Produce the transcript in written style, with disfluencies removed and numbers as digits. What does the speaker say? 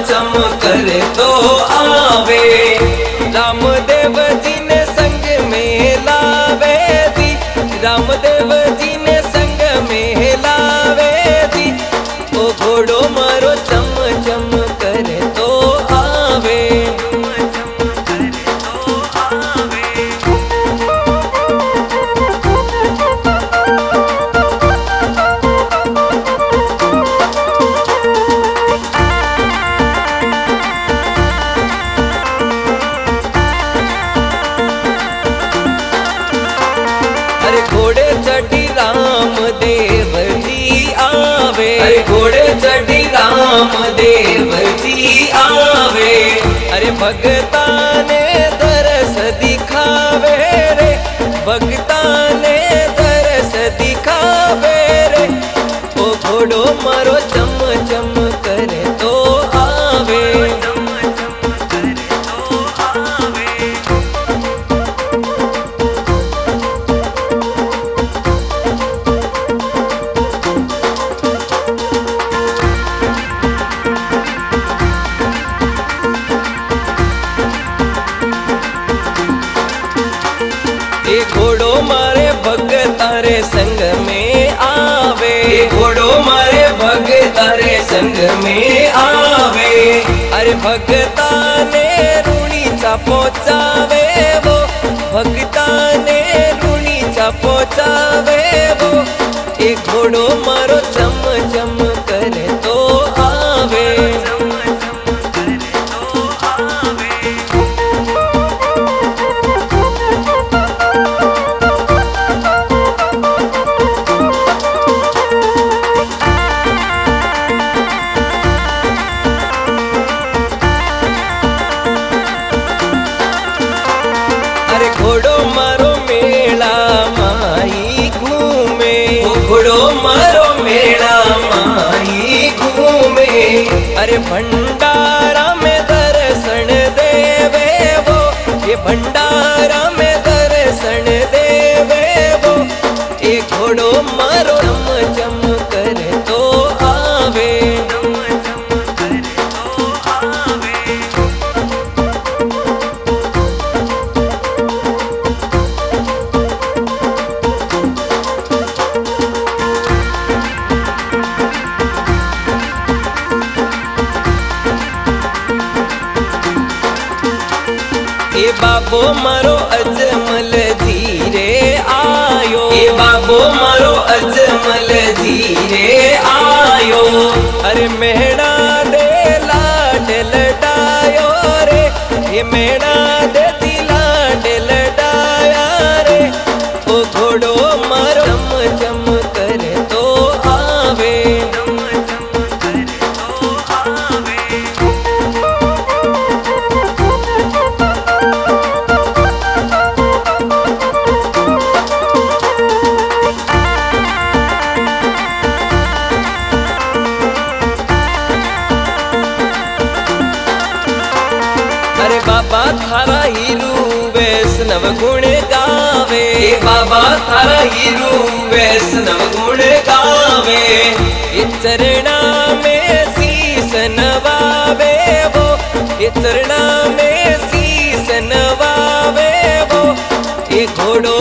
चम करे तो आवे। रामदेव जी ने संग में लावे दी, रामदेव जी ने संग में लावे दी। ओ घोड़ो मारो चम चम करे तो आवे। घोड़े चढ़ी रामदेव जी आवे, घोड़े चढ़ी रामदेव जी आवे। अरे भगता ने दरस दिखावे रे, भगता ने दरस दिखावे रे। ओ घोड़ो मारो चम चम करे तो आवे। घोड़ो मारे भगता रे संग में आवे, घोड़ो मारे भगता रे संग में आवे। अरे भगता ने रूणी चा पहुंचावे वो, भगता ने रूणी चा पहुंचावे वो। एक घोड़ो मारो चम चम करे तो आवे। घोड़ो मारो मेला माई घूमे, घोड़ो मारो मेला माई घूमे। अरे भंडारा में दर्शन देवे वो, ये भंडारा में दर्शन देवे वो। एक घोड़ो मारो चम चम करे तो आवे। ए बाबो मारो अजमल धीरे आयो, ए बाबो मारो अजमल धीरे आयो। अरे मेहना दे लाड लडायो रे, ये मेहना दे लाड लडाया रे। ओ घोड़ो मारो चम चम करे तो आवे। अरे बाबा थारा हीरू वैष्णव गुण गावे, बाबा थारा हीरू वैष्णव गुण गावे। ये चरणा में शीस नवावे वो, ये चरणा में शीस नवावे वो। ये घोड़ो